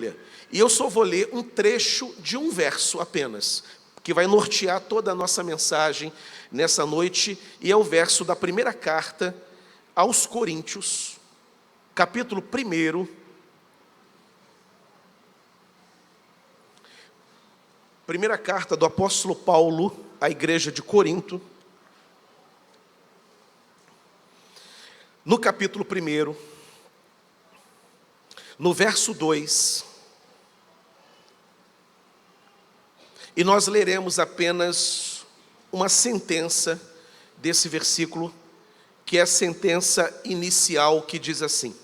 Bíblia. E eu só vou ler um trecho de um verso apenas, que vai nortear toda a nossa mensagem nessa noite, e é o verso da primeira carta aos Coríntios, capítulo 1. Primeira carta do apóstolo Paulo à igreja de Corinto, no capítulo 1, no verso 2, e nós leremos apenas uma sentença desse versículo, que é a sentença inicial, que diz assim: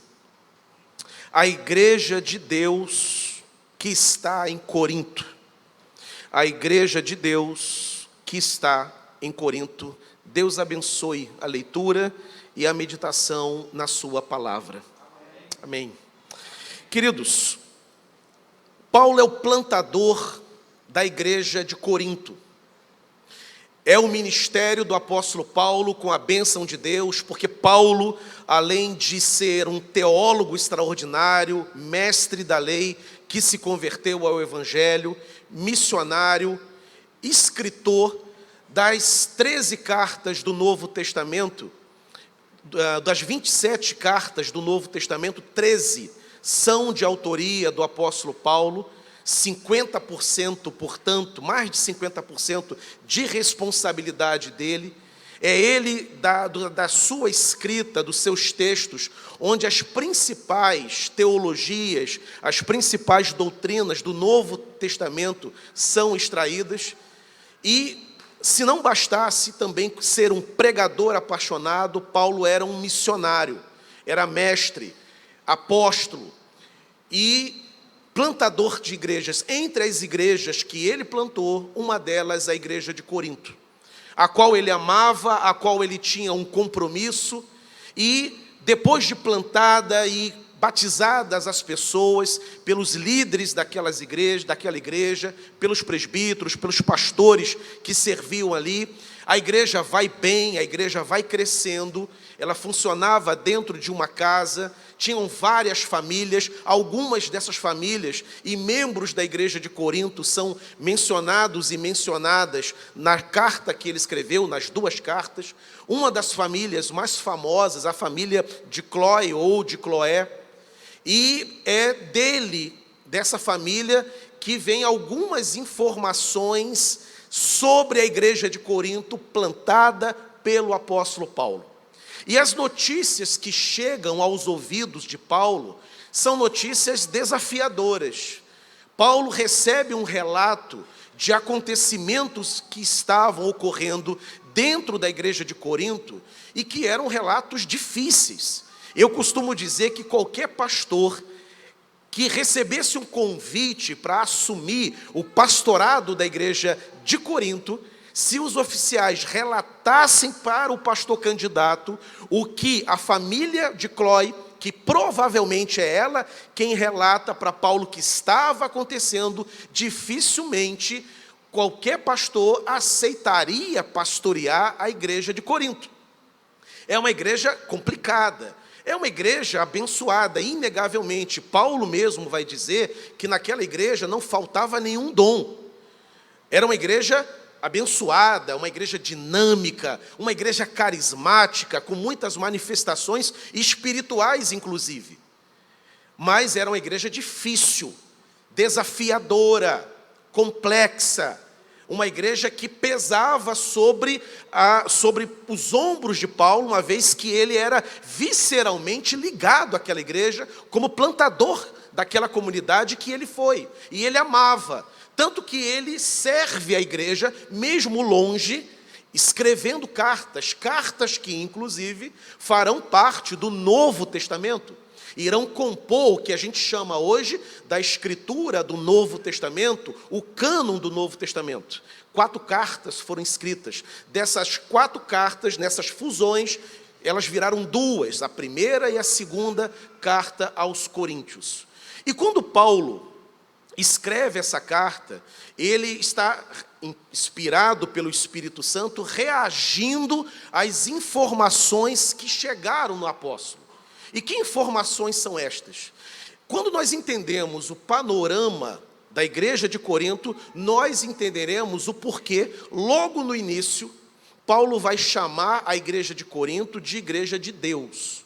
a igreja de Deus que está em Corinto, a igreja de Deus que está em Corinto. Deus abençoe a leitura e a meditação na sua palavra. Amém. Queridos, Paulo é o plantador da igreja de Corinto. É o ministério do apóstolo Paulo com a bênção de Deus, porque Paulo, além de ser um teólogo extraordinário, mestre da lei, que se converteu ao evangelho, missionário, escritor das 13 cartas do Novo Testamento, das 27 cartas do Novo Testamento, 13 são de autoria do apóstolo Paulo, 50%, portanto, mais de 50% de responsabilidade dele. É ele, da sua escrita, dos seus textos, onde as principais teologias, as principais doutrinas do Novo Testamento são extraídas. E, se não bastasse também ser um pregador apaixonado, Paulo era um missionário, era mestre, apóstolo e plantador de igrejas. Entre as igrejas que ele plantou, uma delas a igreja de Corinto, a qual ele amava, a qual ele tinha um compromisso, e depois de plantada e batizadas as pessoas, pelos líderes daquela igreja, pelos presbíteros, pelos pastores que serviam ali, a igreja vai bem, a igreja vai crescendo. Ela funcionava dentro de uma casa, tinham várias famílias, algumas dessas famílias e membros da igreja de Corinto são mencionados e mencionadas na carta que ele escreveu, nas duas cartas. Uma das famílias mais famosas, a família de Cloé ou de Cloé, e é dessa família, que vem algumas informações sobre a igreja de Corinto plantada pelo apóstolo Paulo. E as notícias que chegam aos ouvidos de Paulo são notícias desafiadoras. Paulo recebe um relato de acontecimentos que estavam ocorrendo dentro da igreja de Corinto e que eram relatos difíceis. Eu costumo dizer que qualquer pastor que recebesse um convite para assumir o pastorado da igreja de Corinto, se os oficiais relatassem para o pastor candidato o que a família de Cloé, que provavelmente é ela quem relata para Paulo que estava acontecendo, dificilmente qualquer pastor aceitaria pastorear a igreja de Corinto. É uma igreja complicada, é uma igreja abençoada, inegavelmente. Paulo mesmo vai dizer que naquela igreja não faltava nenhum dom. Era uma igreja abençoada, uma igreja dinâmica, uma igreja carismática, com muitas manifestações espirituais, inclusive. Mas era uma igreja difícil, desafiadora, complexa, uma igreja que pesava sobre os ombros de Paulo, uma vez que ele era visceralmente ligado àquela igreja, como plantador daquela comunidade que ele foi, e ele amava. Tanto que ele serve a igreja, mesmo longe, escrevendo cartas que inclusive farão parte do Novo Testamento. Irão compor o que a gente chama hoje da escritura do Novo Testamento, o cânon do Novo Testamento. 4 cartas foram escritas. Dessas 4 cartas, nessas fusões, elas viraram 2, a primeira e a segunda carta aos Coríntios. E quando Paulo escreve essa carta, ele está inspirado pelo Espírito Santo, reagindo às informações que chegaram no apóstolo. E que informações são estas? Quando nós entendemos o panorama da igreja de Corinto, nós entenderemos o porquê, logo no início, Paulo vai chamar a igreja de Corinto de igreja de Deus.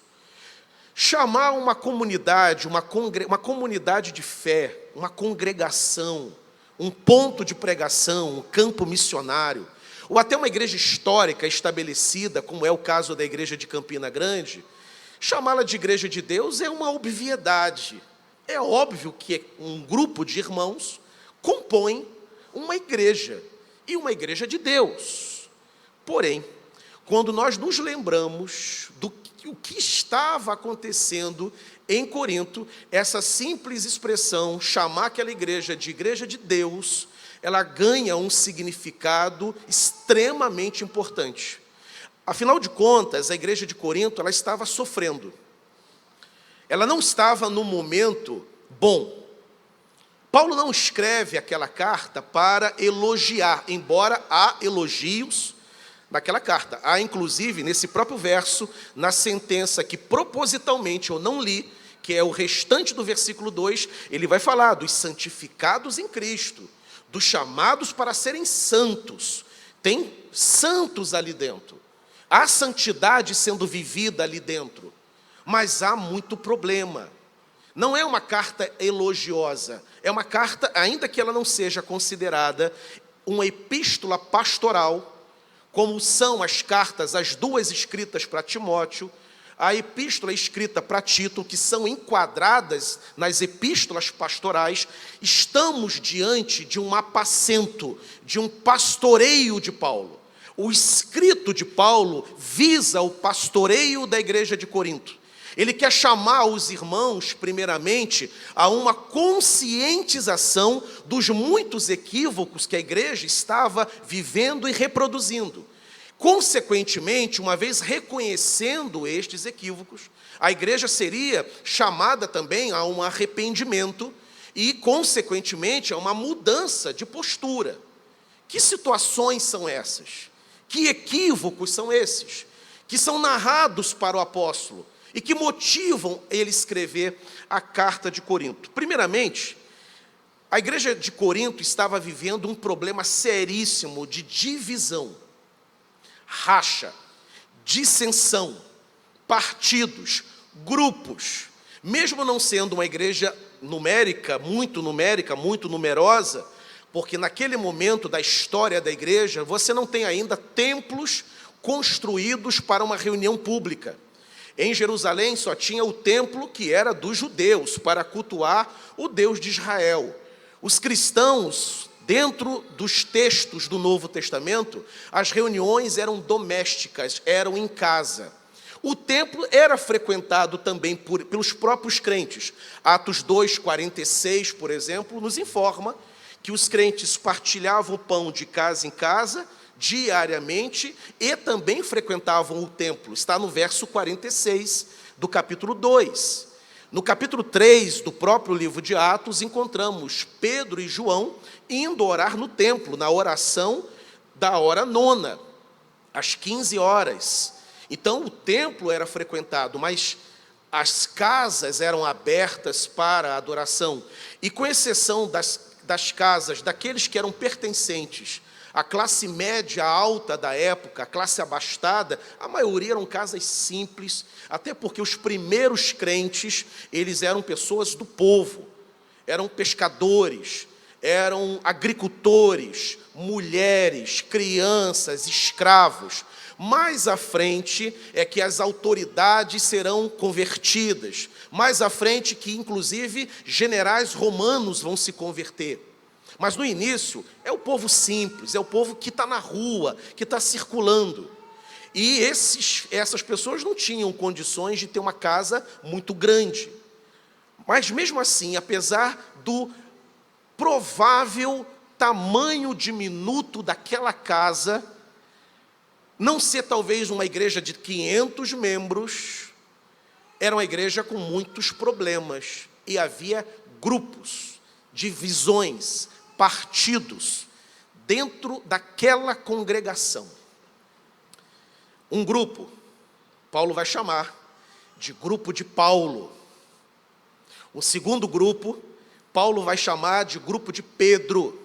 Chamar uma comunidade, uma comunidade de fé, uma congregação, um ponto de pregação, um campo missionário, ou até uma igreja histórica estabelecida, como é o caso da igreja de Campina Grande, chamá-la de igreja de Deus é uma obviedade. É óbvio que um grupo de irmãos compõe uma igreja, e uma igreja de Deus. Porém, quando nós nos lembramos do que estava acontecendo em Corinto, essa simples expressão, chamar aquela igreja de Deus, ela ganha um significado extremamente importante. Afinal de contas, a igreja de Corinto, ela estava sofrendo. Ela não estava num momento bom. Paulo não escreve aquela carta para elogiar, embora há elogios naquela carta. Há, inclusive, nesse próprio verso, na sentença que propositalmente eu não li, que é o restante do versículo 2, ele vai falar dos santificados em Cristo, dos chamados para serem santos. Tem santos ali dentro. Há santidade sendo vivida ali dentro. Mas há muito problema. Não é uma carta elogiosa. É uma carta, ainda que ela não seja considerada uma epístola pastoral, como são as cartas, as duas escritas para Timóteo, a epístola escrita para Tito, que são enquadradas nas epístolas pastorais, estamos diante de um apacento, de um pastoreio de Paulo. O escrito de Paulo visa o pastoreio da igreja de Corinto. Ele quer chamar os irmãos, primeiramente, a uma conscientização dos muitos equívocos que a igreja estava vivendo e reproduzindo. Consequentemente, uma vez reconhecendo estes equívocos, a igreja seria chamada também a um arrependimento e, consequentemente, a uma mudança de postura. Que situações são essas? Que equívocos são esses? Que são narrados para o apóstolo e que motivam ele escrever a carta de Corinto. Primeiramente, a igreja de Corinto estava vivendo um problema seríssimo de divisão, racha, dissensão, partidos, grupos. Mesmo não sendo uma igreja muito numerosa, porque naquele momento da história da igreja, você não tem ainda templos construídos para uma reunião pública. Em Jerusalém só tinha o templo que era dos judeus, para cultuar o Deus de Israel. Os cristãos, dentro dos textos do Novo Testamento, as reuniões eram domésticas, eram em casa. O templo era frequentado também pelos próprios crentes. Atos 2:46, por exemplo, nos informa que os crentes partilhavam o pão de casa em casa, diariamente, e também frequentavam o templo. Está no verso 46 do capítulo 2. No capítulo 3 do próprio livro de Atos, encontramos Pedro e João indo orar no templo, na oração da hora nona, às 15 horas. Então, o templo era frequentado, mas as casas eram abertas para a adoração. E com exceção das casas, daqueles que eram pertencentes a classe média alta da época, a classe abastada, a maioria eram casas simples, até porque os primeiros crentes, eles eram pessoas do povo, eram pescadores, eram agricultores, mulheres, crianças, escravos. Mais à frente é que as autoridades serão convertidas, mais à frente que, inclusive, generais romanos vão se converter. Mas no início é o povo simples, é o povo que está na rua, que está circulando. E essas pessoas não tinham condições de ter uma casa muito grande. Mas mesmo assim, apesar do provável tamanho diminuto daquela casa, não ser talvez uma igreja de 500 membros, era uma igreja com muitos problemas. E havia grupos, divisões, partidos dentro daquela congregação. Um grupo, Paulo vai chamar de grupo de Paulo. Um segundo grupo, Paulo vai chamar de grupo de Pedro.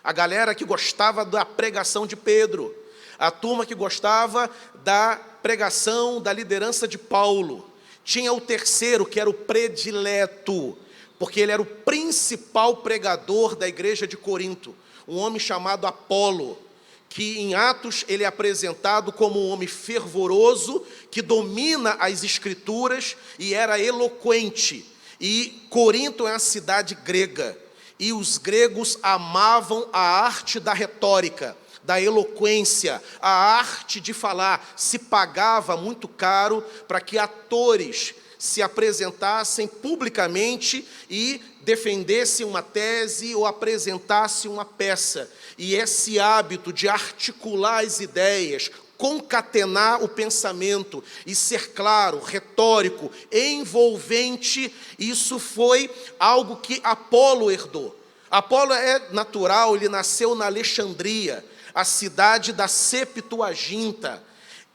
A galera que gostava da pregação de Pedro. A turma que gostava da pregação, da liderança de Paulo. Tinha o terceiro, que era o predileto, porque ele era o principal pregador da igreja de Corinto. Um homem chamado Apolo, que em Atos ele é apresentado como um homem fervoroso, que domina as escrituras e era eloquente. E Corinto é uma cidade grega, e os gregos amavam a arte da retórica, da eloquência, a arte de falar. Se pagava muito caro para que atores se apresentassem publicamente e defendessem uma tese ou apresentassem uma peça. E esse hábito de articular as ideias, concatenar o pensamento e ser claro, retórico, envolvente, isso foi algo que Apolo herdou. Apolo é natural, ele nasceu na Alexandria, a cidade da Septuaginta,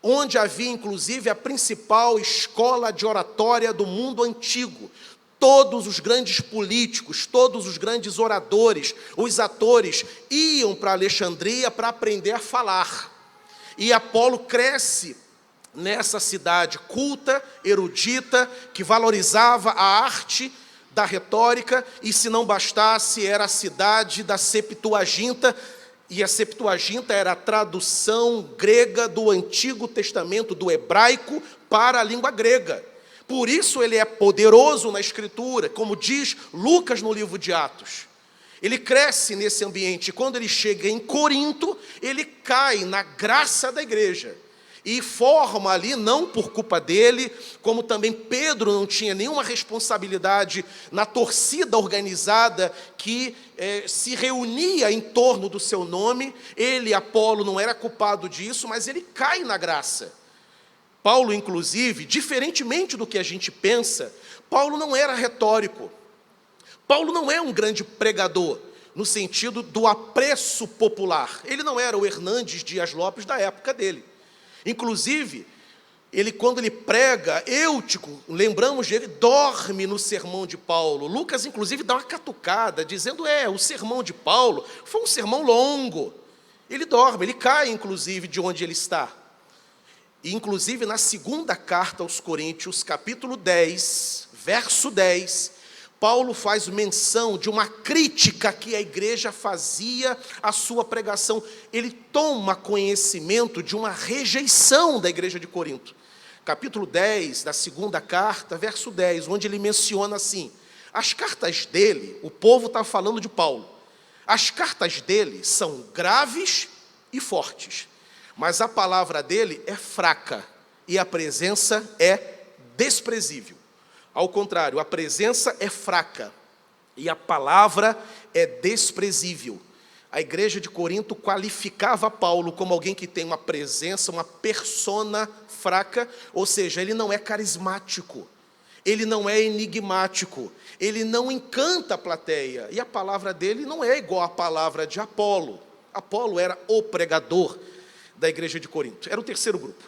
onde havia inclusive a principal escola de oratória do mundo antigo. Todos os grandes políticos, todos os grandes oradores, os atores, iam para Alexandria para aprender a falar. E Apolo cresce nessa cidade culta, erudita, que valorizava a arte da retórica, e se não bastasse, era a cidade da Septuaginta, e a Septuaginta era a tradução grega do Antigo Testamento, do hebraico, para a língua grega. Por isso ele é poderoso na Escritura, como diz Lucas no livro de Atos. Ele cresce nesse ambiente, e quando ele chega em Corinto, ele cai na graça da igreja. E forma ali, não por culpa dele, como também Pedro não tinha nenhuma responsabilidade na torcida organizada que se reunia em torno do seu nome. Ele, Apolo, não era culpado disso, mas ele cai na graça. Paulo, inclusive, diferentemente do que a gente pensa, Paulo não era retórico. Paulo não é um grande pregador, no sentido do apreço popular. Ele não era o Hernandes Dias Lopes da época dele. Inclusive, quando ele prega, Eutico, lembramos dele, dorme no sermão de Paulo. Lucas, inclusive, dá uma catucada, dizendo, o sermão de Paulo foi um sermão longo. Ele dorme, ele cai, inclusive, de onde ele está. E, inclusive, na segunda carta aos Coríntios, capítulo 10, verso 10, Paulo faz menção de uma crítica que a igreja fazia à sua pregação. Ele toma conhecimento de uma rejeição da igreja de Corinto. Capítulo 10, da segunda carta, verso 10, onde ele menciona assim, as cartas dele, o povo está falando de Paulo, as cartas dele são graves e fortes, mas a palavra dele é fraca e a presença é desprezível. Ao contrário, a presença é fraca e a palavra é desprezível. A igreja de Corinto qualificava Paulo como alguém que tem uma presença, uma persona fraca, ou seja, ele não é carismático, ele não é enigmático, ele não encanta a plateia. E a palavra dele não é igual à palavra de Apolo. Apolo era o pregador da igreja de Corinto, era o terceiro grupo.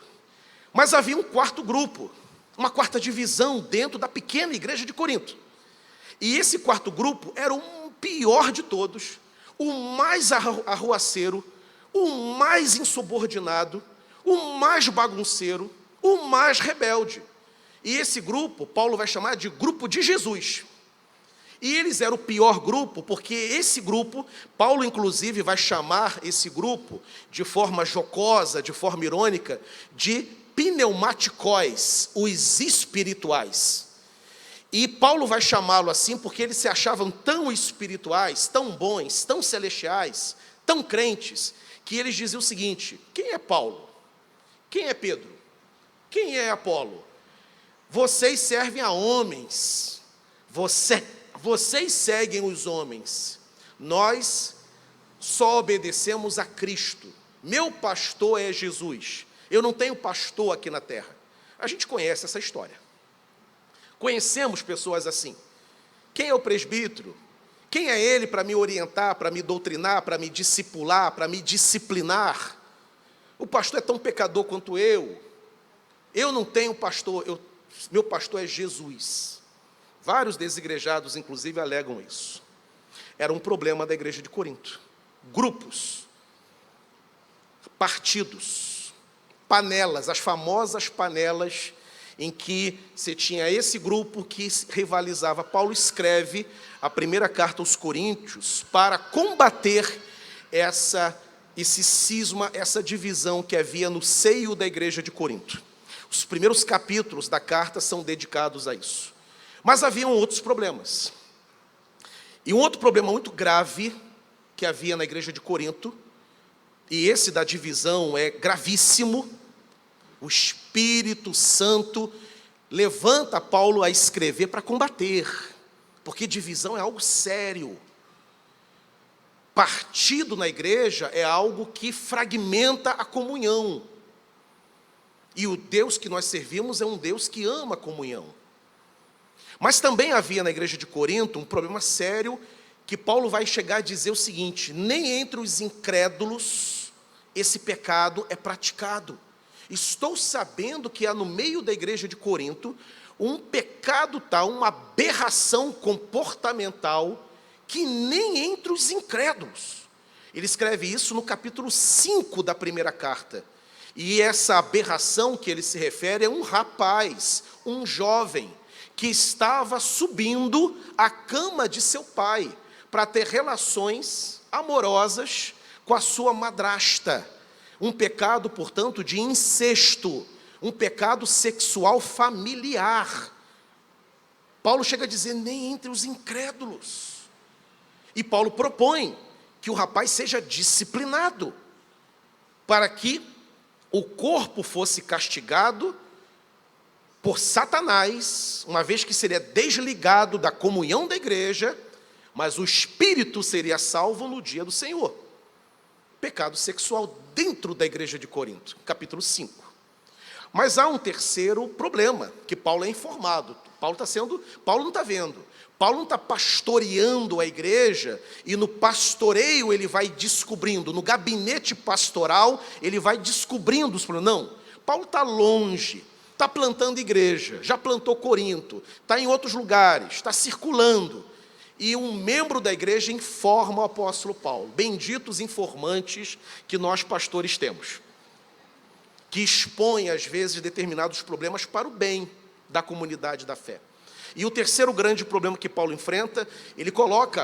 Mas havia um quarto grupo, uma quarta divisão dentro da pequena igreja de Corinto. E esse quarto grupo era o pior de todos, o mais arruaceiro, o mais insubordinado, o mais bagunceiro, o mais rebelde. E esse grupo, Paulo vai chamar de grupo de Jesus. E eles eram o pior grupo, porque esse grupo, Paulo inclusive vai chamar esse grupo, de forma jocosa, de forma irônica, de pneumaticóis, os espirituais. E Paulo vai chamá-lo assim porque eles se achavam tão espirituais, tão bons, tão celestiais, tão crentes, que eles diziam o seguinte, quem é Paulo? Quem é Pedro? Quem é Apolo? Vocês servem a homens, vocês seguem os homens, nós só obedecemos a Cristo, meu pastor é Jesus. Eu não tenho pastor aqui na terra. A gente conhece essa história. Conhecemos pessoas assim. Quem é o presbítero? Quem é ele para me orientar, para me doutrinar, para me discipular, para me disciplinar? O pastor é tão pecador quanto eu. Eu não tenho pastor, meu pastor é Jesus. Vários desigrejados, inclusive, alegam isso. Era um problema da igreja de Corinto. Grupos, partidos, panelas, as famosas panelas em que você tinha esse grupo que rivalizava. Paulo escreve a primeira carta aos Coríntios para combater esse cisma, essa divisão que havia no seio da igreja de Corinto. Os primeiros capítulos da carta são dedicados a isso. Mas haviam outros problemas. E um outro problema muito grave que havia na igreja de Corinto, e esse da divisão é gravíssimo. O Espírito Santo levanta Paulo a escrever para combater, porque divisão é algo sério. Partido na igreja é algo que fragmenta a comunhão. E o Deus que nós servimos é um Deus que ama a comunhão. Mas também havia na igreja de Corinto um problema sério, que Paulo vai chegar a dizer o seguinte: nem entre os incrédulos esse pecado é praticado. Estou sabendo que há no meio da igreja de Corinto um pecado tal, uma aberração comportamental, que nem entre os incrédulos. Ele escreve isso no capítulo 5 da primeira carta. E essa aberração que ele se refere é um rapaz, um jovem, que estava subindo à cama de seu pai para ter relações amorosas com a sua madrasta. Um pecado, portanto, de incesto, um pecado sexual familiar. Paulo chega a dizer, nem entre os incrédulos. E Paulo propõe que o rapaz seja disciplinado, para que o corpo fosse castigado por Satanás, uma vez que seria desligado da comunhão da igreja, mas o espírito seria salvo no dia do Senhor. Pecado sexual dentro da igreja de Corinto, capítulo 5. Mas há um terceiro problema, que Paulo é informado. Paulo não está vendo. Paulo não está pastoreando a igreja, e no pastoreio ele vai descobrindo, no gabinete pastoral, ele vai descobrindo os problemas. Não, Paulo está longe, está plantando igreja, já plantou Corinto, está em outros lugares, está circulando. E um membro da igreja informa o apóstolo Paulo. Benditos informantes que nós pastores temos, que expõem às vezes determinados problemas para o bem da comunidade da fé. E o terceiro grande problema que Paulo enfrenta, ele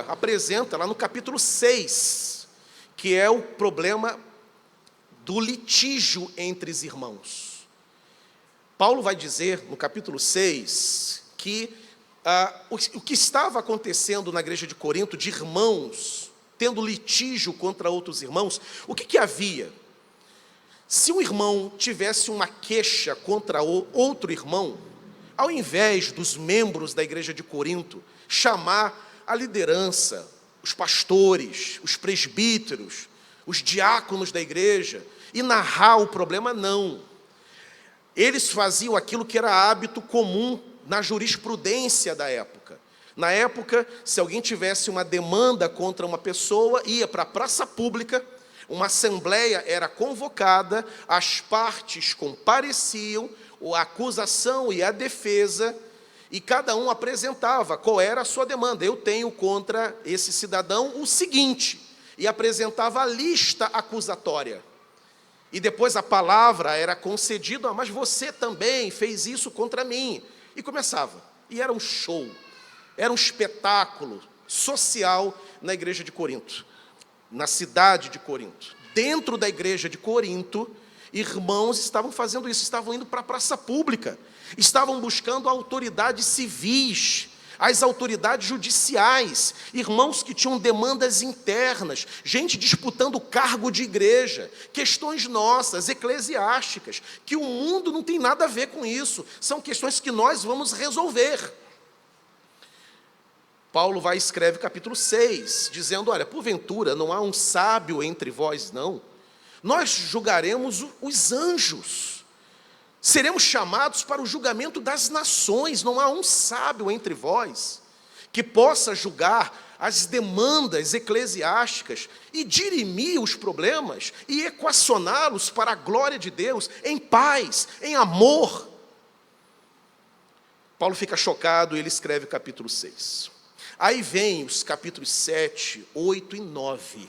apresenta lá no capítulo 6, que é o problema do litígio entre os irmãos. Paulo vai dizer no capítulo 6 que o que estava acontecendo na igreja de Corinto, de irmãos tendo litígio contra outros irmãos, o que havia? Se um irmão tivesse uma queixa contra outro irmão, ao invés dos membros da igreja de Corinto chamar a liderança, os pastores, os presbíteros, os diáconos da igreja e narrar o problema, não. Eles faziam aquilo que era hábito comum na jurisprudência da época. Na época, se alguém tivesse uma demanda contra uma pessoa, ia para a praça pública, uma assembleia era convocada, as partes compareciam, a acusação e a defesa, e cada um apresentava qual era a sua demanda. Eu tenho contra esse cidadão o seguinte, e apresentava a lista acusatória. E depois a palavra era concedida, mas você também fez isso contra mim. E começava. E era um show, era um espetáculo social na igreja de Corinto, na cidade de Corinto. Dentro da igreja de Corinto, irmãos estavam fazendo isso, estavam indo para a praça pública, estavam buscando autoridades civis, as autoridades judiciais, irmãos que tinham demandas internas, gente disputando cargo de igreja, questões nossas, eclesiásticas, que o mundo não tem nada a ver com isso, são questões que nós vamos resolver. Paulo vai e escreve capítulo 6, dizendo, olha, porventura não há um sábio entre vós, não? Nós julgaremos os anjos, seremos chamados para o julgamento das nações, não há um sábio entre vós que possa julgar as demandas eclesiásticas e dirimir os problemas e equacioná-los para a glória de Deus, em paz, em amor. Paulo fica chocado e ele escreve o capítulo 6. Aí vem os capítulos 7, 8 e 9.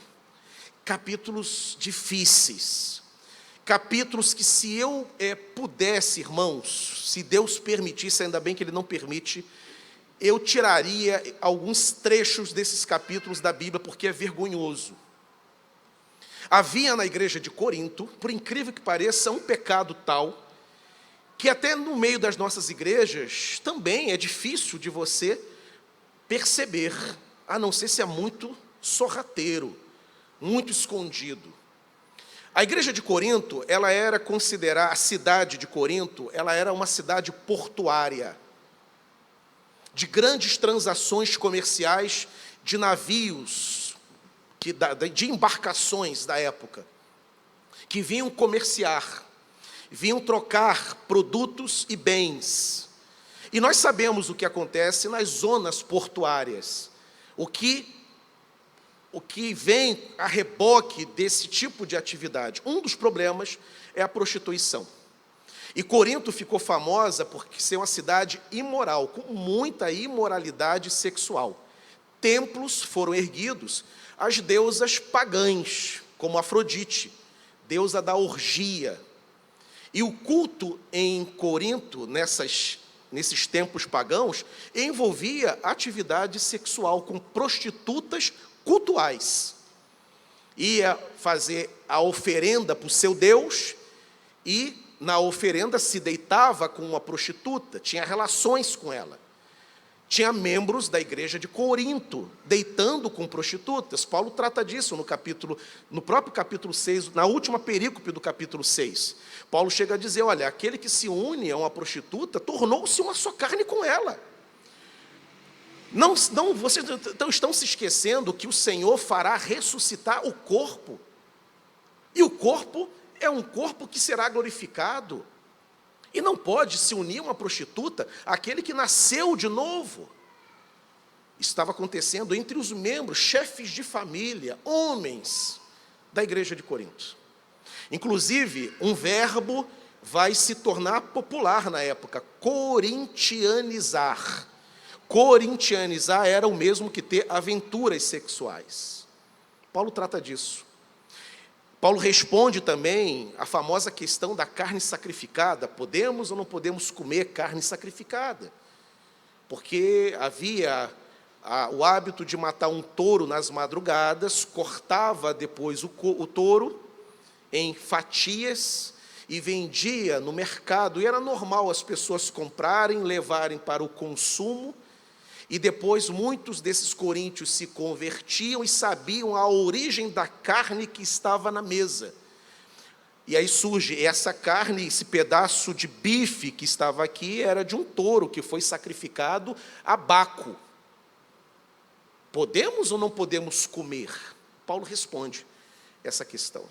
Capítulos difíceis. Capítulos que, se eu pudesse, irmãos, se Deus permitisse, ainda bem que Ele não permite, eu tiraria alguns trechos desses capítulos da Bíblia, porque é vergonhoso. Havia na igreja de Corinto, por incrível que pareça, um pecado tal, que até no meio das nossas igrejas, também é difícil de você perceber, a não ser se é muito sorrateiro, muito escondido. A igreja de Corinto, ela era considerada, a cidade de Corinto, ela era uma cidade portuária, de grandes transações comerciais, de navios, de embarcações da época, que vinham comerciar, vinham trocar produtos e bens. E nós sabemos o que acontece nas zonas portuárias, o que vem a reboque desse tipo de atividade. Um dos problemas é a prostituição. E Corinto ficou famosa por ser uma cidade imoral, com muita imoralidade sexual. Templos foram erguidos às deusas pagãs, como Afrodite, deusa da orgia. E o culto em Corinto, nesses templos pagãos, envolvia atividade sexual com prostitutas cultuais. Ia fazer a oferenda para o seu Deus e, na oferenda, se deitava com uma prostituta, tinha relações com ela. Tinha membros da igreja de Corinto deitando com prostitutas. Paulo trata disso no próprio capítulo 6, na última perícope do capítulo 6. Paulo chega a dizer, olha, aquele que se une a uma prostituta tornou-se uma só carne com ela. Vocês estão se esquecendo que o Senhor fará ressuscitar o corpo. E o corpo é um corpo que será glorificado. E não pode se unir a uma prostituta aquele que nasceu de novo. Estava acontecendo entre os membros, chefes de família, homens da igreja de Corinto. Inclusive, um verbo vai se tornar popular na época, corintianizar. Corintianizar era o mesmo que ter aventuras sexuais. Paulo trata disso. Paulo responde também a famosa questão da carne sacrificada. Podemos ou não podemos comer carne sacrificada? Porque havia o hábito de matar um touro nas madrugadas, cortava depois o touro em fatias e vendia no mercado. E era normal as pessoas comprarem, levarem para o consumo. E depois muitos desses coríntios se convertiam e sabiam a origem da carne que estava na mesa. E aí surge essa carne, esse pedaço de bife que estava aqui, era de um touro que foi sacrificado a Baco. Podemos ou não podemos comer? Paulo responde essa questão.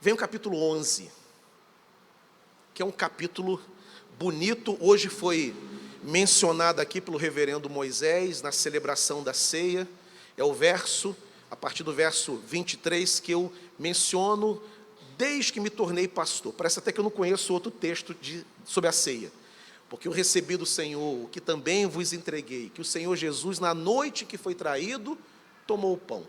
Vem o capítulo 11, que é um capítulo bonito. Hoje foi mencionado aqui pelo reverendo Moisés, na celebração da ceia. É o verso, a partir do verso 23, que eu menciono desde que me tornei pastor. Parece até que eu não conheço outro texto sobre a ceia. Porque eu recebi do Senhor, o que também vos entreguei, que o Senhor Jesus, na noite que foi traído, tomou o pão.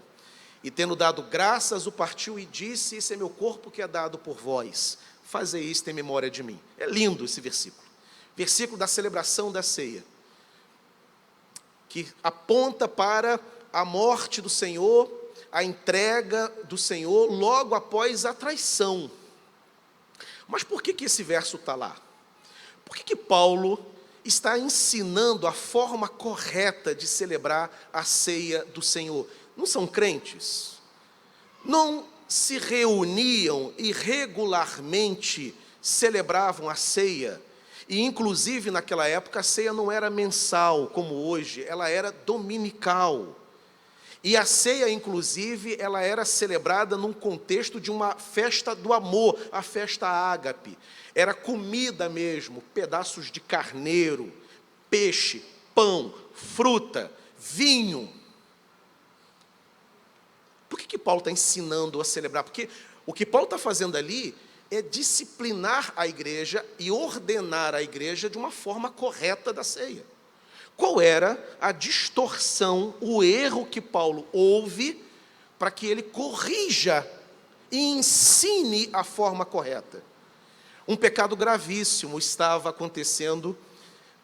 E tendo dado graças, o partiu e disse, esse é meu corpo que é dado por vós. Fazei isto em memória de mim. É lindo esse versículo. Versículo da celebração da ceia, que aponta para a morte do Senhor, a entrega do Senhor logo após a traição. Mas por que esse verso está lá? Por que Paulo está ensinando a forma correta de celebrar a ceia do Senhor? Não são crentes? Não se reuniam e regularmente celebravam a ceia? E, inclusive, naquela época, a ceia não era mensal, como hoje, ela era dominical. E a ceia, inclusive, ela era celebrada num contexto de uma festa do amor, a festa ágape. Era comida mesmo, pedaços de carneiro, peixe, pão, fruta, vinho. Por que Paulo está ensinando a celebrar? Porque o que Paulo está fazendo ali é disciplinar a igreja e ordenar a igreja de uma forma correta da ceia. Qual era a distorção, o erro que Paulo ouve para que ele corrija e ensine a forma correta? Um pecado gravíssimo estava acontecendo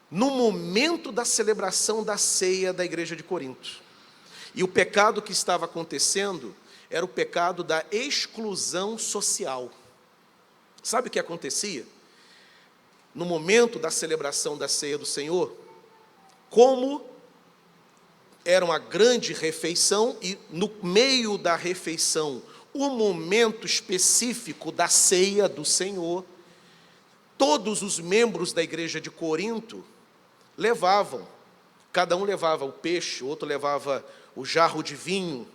no momento da celebração da ceia da igreja de Corinto. E o pecado que estava acontecendo era o pecado da exclusão social. Sabe o que acontecia? No momento da celebração da ceia do Senhor, como era uma grande refeição, e no meio da refeição, o momento específico da ceia do Senhor, todos os membros da igreja de Corinto levavam, cada um levava o peixe, o outro levava o jarro de vinho,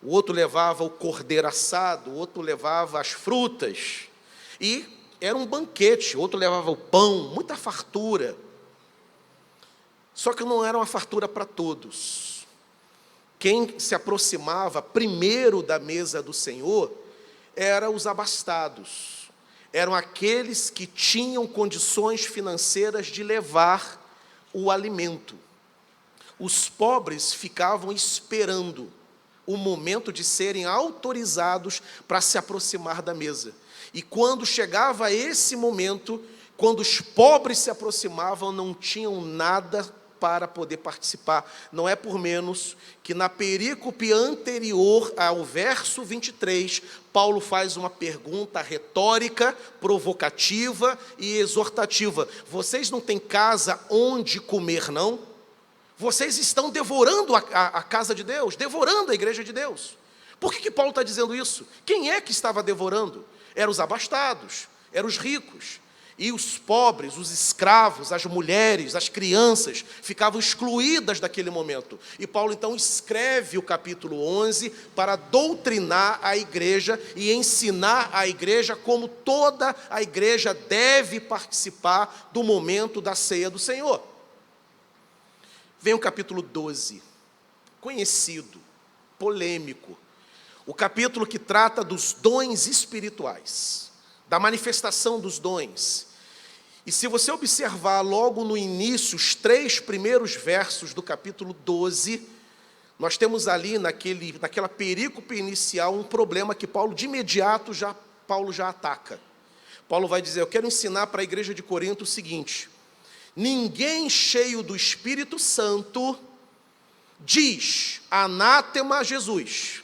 o outro levava o cordeiro assado, o outro levava as frutas, e era um banquete, o outro levava o pão, muita fartura. Só que não era uma fartura para todos. Quem se aproximava primeiro da mesa do Senhor eram os abastados, eram aqueles que tinham condições financeiras de levar o alimento. Os pobres ficavam esperando o momento de serem autorizados para se aproximar da mesa. E quando chegava esse momento, quando os pobres se aproximavam, não tinham nada para poder participar. Não é por menos que na perícope anterior ao verso 23, Paulo faz uma pergunta retórica, provocativa e exortativa. Vocês não têm casa onde comer, não? Vocês estão devorando a casa de Deus, devorando a igreja de Deus. Por que Paulo está dizendo isso? Quem é que estava devorando? Eram os abastados, eram os ricos. E os pobres, os escravos, as mulheres, as crianças, ficavam excluídas daquele momento. E Paulo então escreve o capítulo 11 para doutrinar a igreja e ensinar a igreja como toda a igreja deve participar do momento da ceia do Senhor. Vem o capítulo 12, conhecido, polêmico, o capítulo que trata dos dons espirituais, da manifestação dos dons. E se você observar logo no início, os 3 primeiros versos do capítulo 12, nós temos ali naquela perícope inicial um problema que Paulo de imediato já ataca. Paulo vai dizer: eu quero ensinar para a igreja de Corinto o seguinte: ninguém cheio do Espírito Santo diz anátema a Jesus.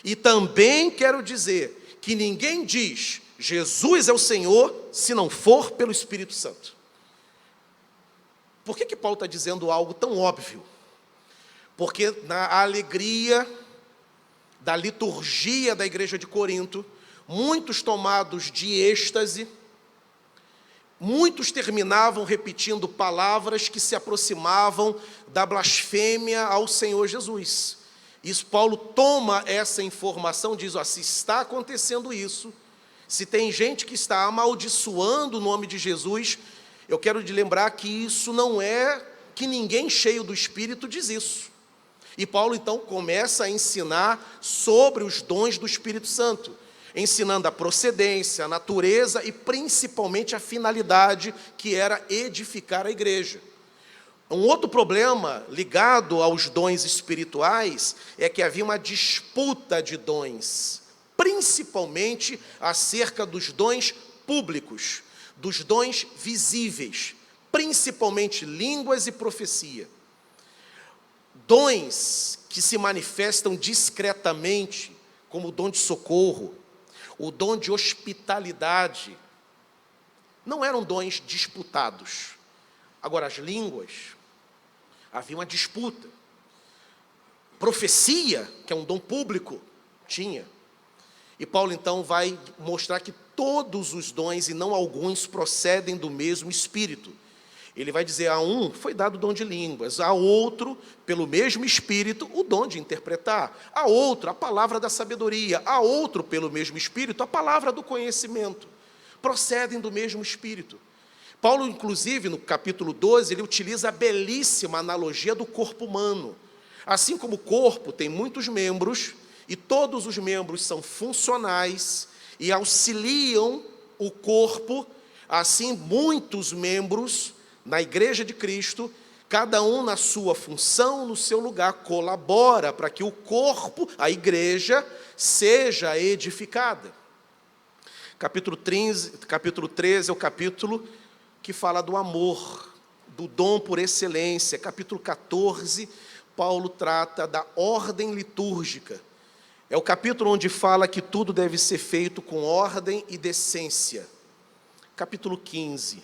E também quero dizer que ninguém diz Jesus é o Senhor se não for pelo Espírito Santo. Por que Paulo está dizendo algo tão óbvio? Porque na alegria da liturgia da igreja de Corinto, muitos tomados de êxtase, muitos terminavam repetindo palavras que se aproximavam da blasfêmia ao Senhor Jesus. Isso, Paulo toma essa informação, diz: se está acontecendo isso, se tem gente que está amaldiçoando o nome de Jesus, eu quero te lembrar que isso não é que ninguém cheio do Espírito diz isso. E Paulo então começa a ensinar sobre os dons do Espírito Santo, ensinando a procedência, a natureza e principalmente a finalidade, que era edificar a igreja. Um outro problema ligado aos dons espirituais é que havia uma disputa de dons, principalmente acerca dos dons públicos, dos dons visíveis, principalmente línguas e profecia. Dons que se manifestam discretamente, como o dom de socorro, o dom de hospitalidade, não eram dons disputados. Agora, as línguas, havia uma disputa. Profecia, que é um dom público, tinha. E Paulo então vai mostrar que todos os dons, e não alguns, procedem do mesmo Espírito. Ele vai dizer: a um foi dado o dom de línguas, a outro, pelo mesmo Espírito, o dom de interpretar, a outro, a palavra da sabedoria, a outro, pelo mesmo Espírito, a palavra do conhecimento. Procedem do mesmo Espírito. Paulo, inclusive, no capítulo 12, ele utiliza a belíssima analogia do corpo humano. Assim como o corpo tem muitos membros, e todos os membros são funcionais e auxiliam o corpo, assim muitos membros na igreja de Cristo, cada um na sua função, no seu lugar, colabora para que o corpo, a igreja, seja edificada. Capítulo 13 é o capítulo que fala do amor, do dom por excelência. Capítulo 14, Paulo trata da ordem litúrgica. É o capítulo onde fala que tudo deve ser feito com ordem e decência. Capítulo 15,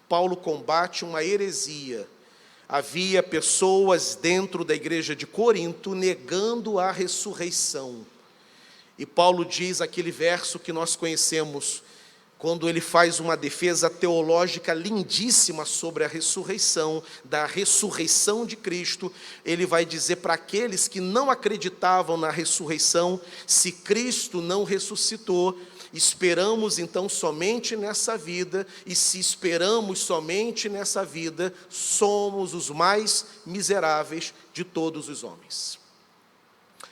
Paulo combate uma heresia. Havia pessoas dentro da igreja de Corinto negando a ressurreição. E Paulo diz aquele verso que nós conhecemos, quando ele faz uma defesa teológica lindíssima sobre a ressurreição, da ressurreição de Cristo. Ele vai dizer para aqueles que não acreditavam na ressurreição: se Cristo não ressuscitou, esperamos então somente nessa vida, e se esperamos somente nessa vida, somos os mais miseráveis de todos os homens.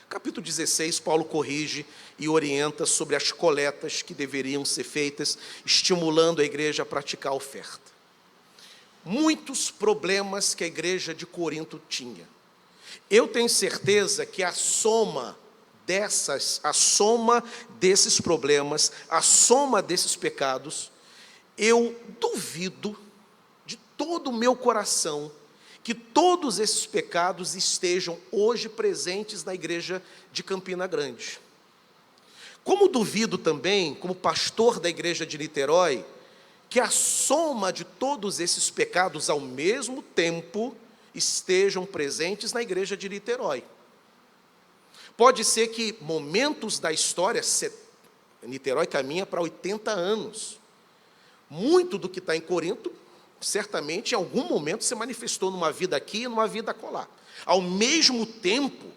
Capítulo 16, Paulo corrige e orienta sobre as coletas que deveriam ser feitas, estimulando a igreja a praticar a oferta. Muitos problemas que a igreja de Corinto tinha. Eu tenho certeza que a soma desses problemas, a soma desses pecados, eu duvido de todo o meu coração que todos esses pecados estejam hoje presentes na igreja de Campina Grande. Como duvido também, como pastor da igreja de Niterói, que a soma de todos esses pecados ao mesmo tempo estejam presentes na igreja de Niterói. Pode ser que momentos da história, Niterói caminha para 80 anos. Muito do que está em Corinto, certamente, em algum momento, se manifestou numa vida aqui e numa vida acolá. Ao mesmo tempo,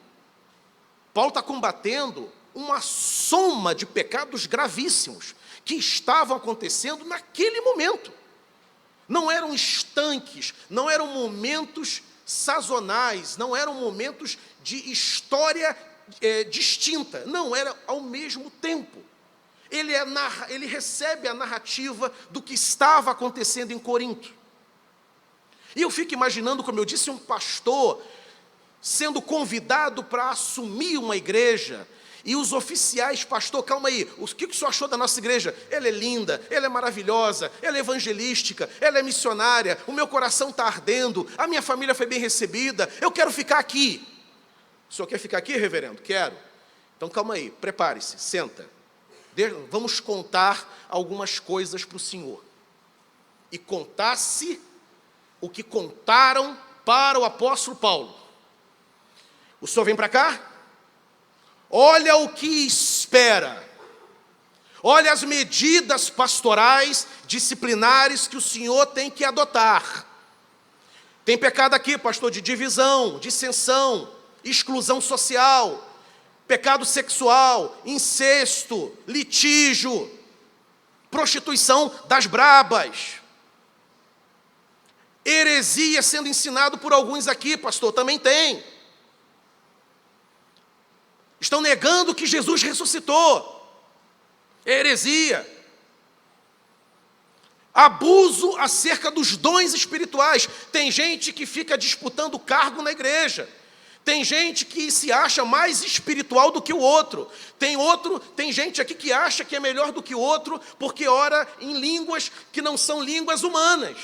Paulo está combatendo uma soma de pecados gravíssimos que estavam acontecendo naquele momento. Não eram estanques, não eram momentos sazonais, não eram momentos de história distinta. Não, era ao mesmo tempo. Ele recebe a narrativa do que estava acontecendo em Corinto. E eu fico imaginando, como eu disse, um pastor sendo convidado para assumir uma igreja, e os oficiais: pastor, calma aí, o que o senhor achou da nossa igreja? Ela é linda, ela é maravilhosa, ela é evangelística, ela é missionária, o meu coração está ardendo, a minha família foi bem recebida, eu quero ficar aqui. O senhor quer ficar aqui, reverendo? Quero. Então calma aí, prepare-se, senta. Vamos contar algumas coisas para o senhor. E contasse o que contaram para o apóstolo Paulo. O senhor vem para cá? Olha o que espera. Olha as medidas pastorais, disciplinares que o senhor tem que adotar. Tem pecado aqui, pastor, de divisão, dissensão, exclusão social, pecado sexual, incesto, litígio, prostituição das brabas. Heresia sendo ensinado por alguns aqui, pastor, também tem. Estão negando que Jesus ressuscitou. Heresia. Abuso acerca dos dons espirituais. Tem gente que fica disputando cargo na igreja. Tem gente que se acha mais espiritual do que o outro. Tem gente aqui que acha que é melhor do que o outro porque ora em línguas que não são línguas humanas.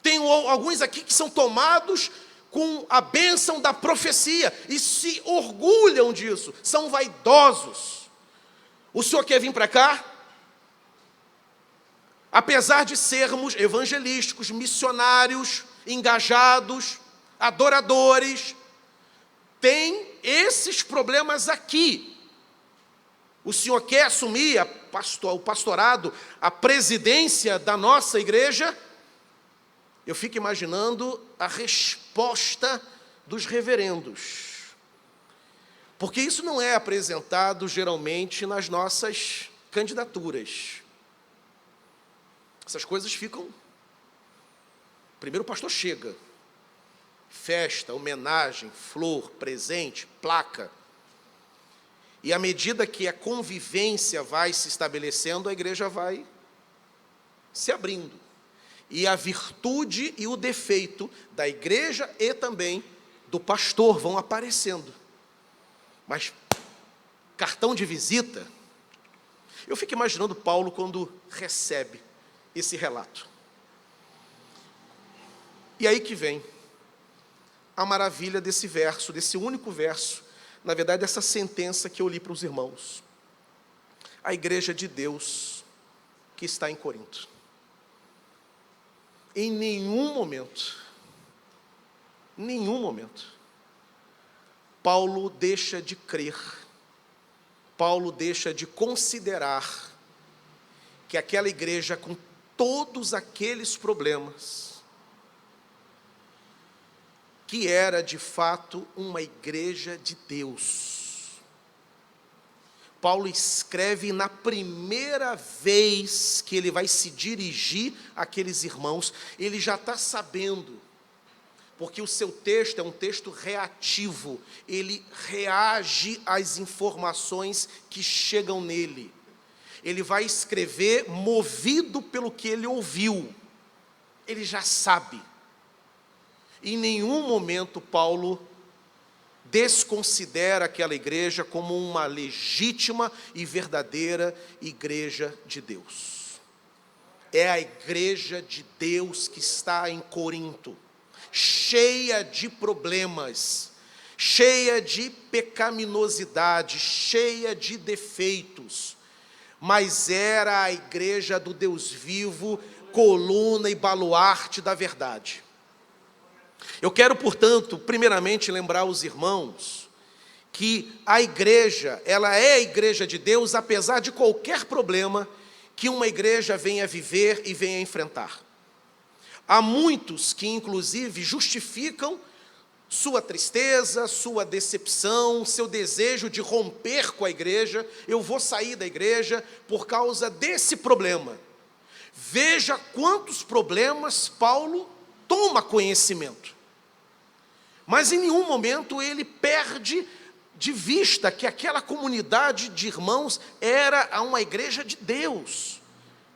Tem alguns aqui que são tomados com a bênção da profecia e se orgulham disso, são vaidosos. O senhor quer vir para cá? Apesar de sermos evangelísticos, missionários, engajados, adoradores, tem esses problemas aqui. O senhor quer assumir o pastorado, a presidência da nossa igreja? Eu fico imaginando a resposta dos reverendos. Porque isso não é apresentado geralmente nas nossas candidaturas. Essas coisas ficam... Primeiro o pastor chega. Festa, homenagem, flor, presente, placa. E à medida que a convivência vai se estabelecendo, a igreja vai se abrindo. E a virtude e o defeito da igreja e também do pastor vão aparecendo. Mas cartão de visita, eu fico imaginando Paulo quando recebe esse relato. E aí que vem a maravilha desse verso, desse único verso, na verdade, essa sentença que eu li para os irmãos. A igreja de Deus que está em Corinto. Em nenhum momento, Paulo deixa de crer, Paulo deixa de considerar que aquela igreja, com todos aqueles problemas, que era de fato uma igreja de Deus. Paulo escreve na primeira vez que ele vai se dirigir àqueles irmãos, ele já está sabendo, porque o seu texto é um texto reativo, ele reage às informações que chegam nele. Ele vai escrever movido pelo que ele ouviu, ele já sabe. Em nenhum momento Paulo desconsidera aquela igreja como uma legítima e verdadeira igreja de Deus. É a igreja de Deus que está em Corinto, cheia de problemas, cheia de pecaminosidade, cheia de defeitos, mas era a igreja do Deus vivo, coluna e baluarte da verdade. Eu quero, portanto, primeiramente lembrar os irmãos que a igreja, ela é a igreja de Deus, apesar de qualquer problema que uma igreja venha viver e venha enfrentar. Há muitos que, inclusive, justificam sua tristeza, sua decepção, seu desejo de romper com a igreja. Eu vou sair da igreja por causa desse problema. Veja quantos problemas Paulo toma conhecimento. Mas em nenhum momento ele perde de vista que aquela comunidade de irmãos era uma igreja de Deus,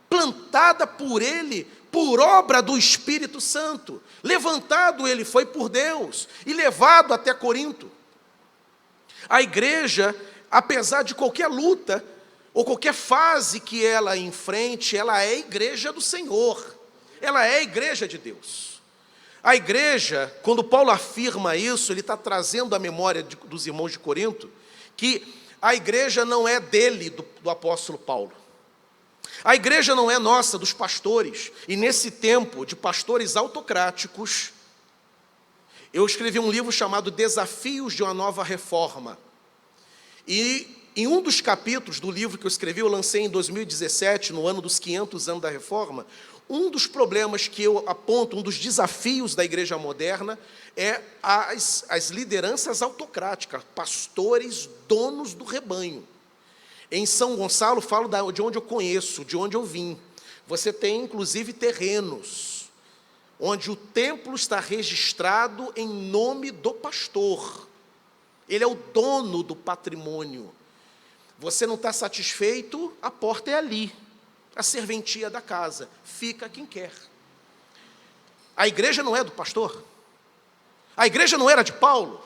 plantada por ele, por obra do Espírito Santo. Levantado ele foi por Deus e levado até Corinto. A igreja, apesar de qualquer luta ou qualquer fase que ela enfrente, ela é a igreja do Senhor, ela é a igreja de Deus. A igreja, quando Paulo afirma isso, ele está trazendo à memória dos irmãos de Corinto, que a igreja não é dele, do apóstolo Paulo. A igreja não é nossa, dos pastores. E nesse tempo de pastores autocráticos, eu escrevi um livro chamado Desafios de uma Nova Reforma. E em um dos capítulos do livro que eu escrevi, eu lancei em 2017, no ano dos 500 anos da Reforma, um dos problemas que eu aponto, um dos desafios da igreja moderna, é as lideranças autocráticas, pastores, donos do rebanho. Em São Gonçalo, falo de onde eu conheço, de onde eu vim. Você tem, inclusive, terrenos, onde o templo está registrado em nome do pastor. Ele é o dono do patrimônio. Você não está satisfeito, a porta é ali. A serventia da casa, fica quem quer. A igreja não é do pastor, a igreja não era de Paulo,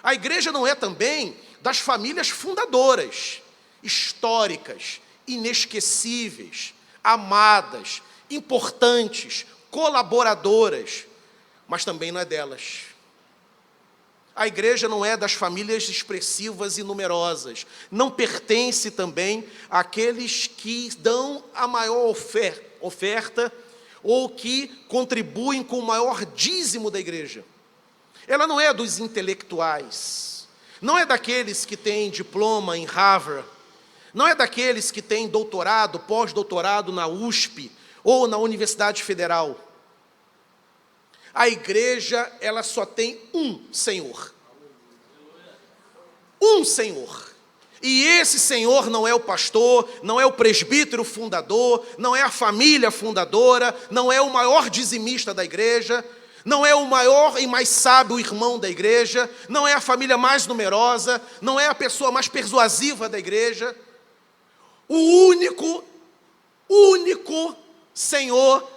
a igreja não é também das famílias fundadoras, históricas, inesquecíveis, amadas, importantes, colaboradoras, mas também não é delas. A igreja não é das famílias expressivas e numerosas, não pertence também àqueles que dão a maior oferta ou que contribuem com o maior dízimo da igreja. Ela não é dos intelectuais, não é daqueles que têm diploma em Harvard, não é daqueles que têm doutorado, pós-doutorado na USP ou na Universidade Federal. A igreja, ela só tem um Senhor. Um Senhor. E esse Senhor não é o pastor, não é o presbítero fundador, não é a família fundadora, não é o maior dizimista da igreja, não é o maior e mais sábio irmão da igreja, não é a família mais numerosa, não é a pessoa mais persuasiva da igreja. O único Senhor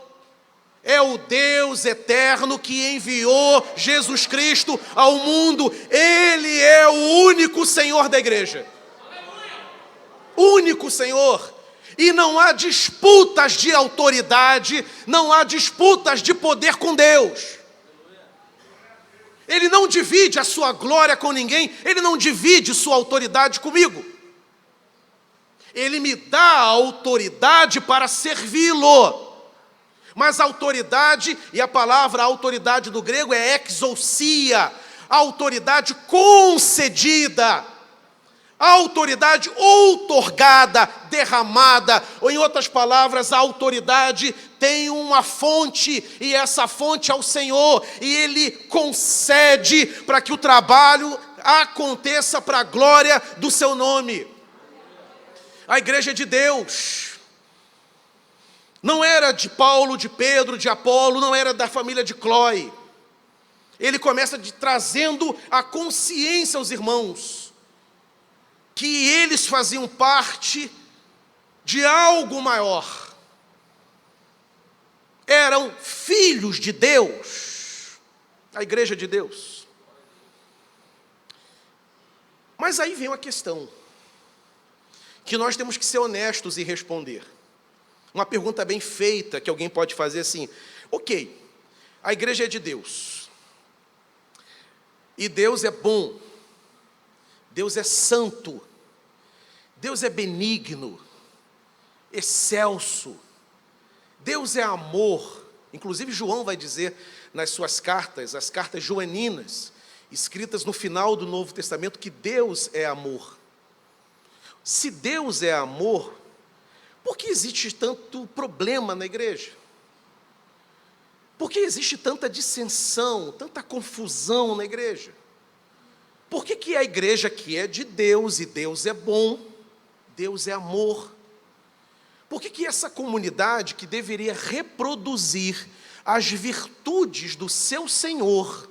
é o Deus eterno que enviou Jesus Cristo ao mundo. Ele é o único Senhor da igreja. Único Senhor. E não há disputas de autoridade, não há disputas de poder com Deus. Ele não divide a sua glória com ninguém, ele não divide sua autoridade comigo. Ele me dá a autoridade para servi-lo. Mas a autoridade, e a palavra autoridade do grego é exousia, a autoridade concedida, a autoridade outorgada, derramada, ou em outras palavras, a autoridade tem uma fonte, e essa fonte é o Senhor, e Ele concede para que o trabalho aconteça para a glória do seu nome. A igreja é de Deus. Não era de Paulo, de Pedro, de Apolo, não era da família de Cloe. Ele começa trazendo a consciência aos irmãos, que eles faziam parte de algo maior. Eram filhos de Deus, a igreja de Deus. Mas aí vem uma questão, que nós temos que ser honestos e responder. Uma pergunta bem feita, que alguém pode fazer assim: ok, a igreja é de Deus, e Deus é bom, Deus é santo, Deus é benigno, excelso, Deus é amor. Inclusive João vai dizer nas suas cartas, as cartas joaninas, escritas no final do Novo Testamento, que Deus é amor. Se Deus é amor, por que existe tanto problema na igreja? Por que existe tanta dissensão, tanta confusão na igreja? Por que a igreja que é de Deus, e Deus é bom, Deus é amor, por que essa comunidade que deveria reproduzir as virtudes do seu Senhor,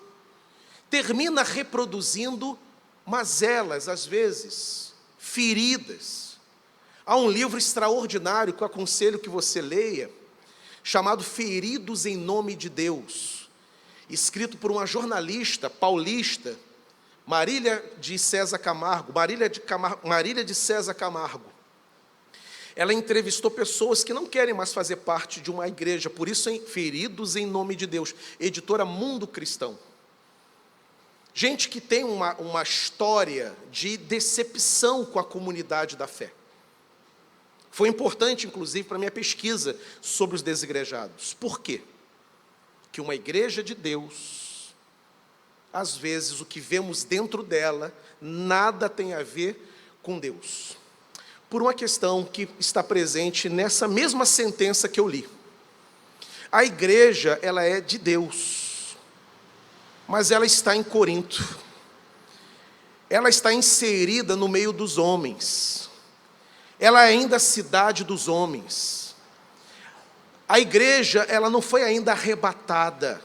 termina reproduzindo mazelas, às vezes, feridas? Há um livro extraordinário que eu aconselho que você leia, chamado Feridos em Nome de Deus, escrito por uma jornalista paulista, Marília de César Camargo. Ela entrevistou pessoas que não querem mais fazer parte de uma igreja, por isso Feridos em Nome de Deus, editora Mundo Cristão. Gente que tem uma história de decepção com a comunidade da fé. Foi importante, inclusive, para a minha pesquisa sobre os desigrejados. Por quê? Que uma igreja de Deus, às vezes, o que vemos dentro dela, nada tem a ver com Deus. Por uma questão que está presente nessa mesma sentença que eu li. A igreja, ela é de Deus, mas ela está em Corinto. Ela está inserida no meio dos homens. Ela é ainda a cidade dos homens. A igreja, ela não foi ainda arrebatada.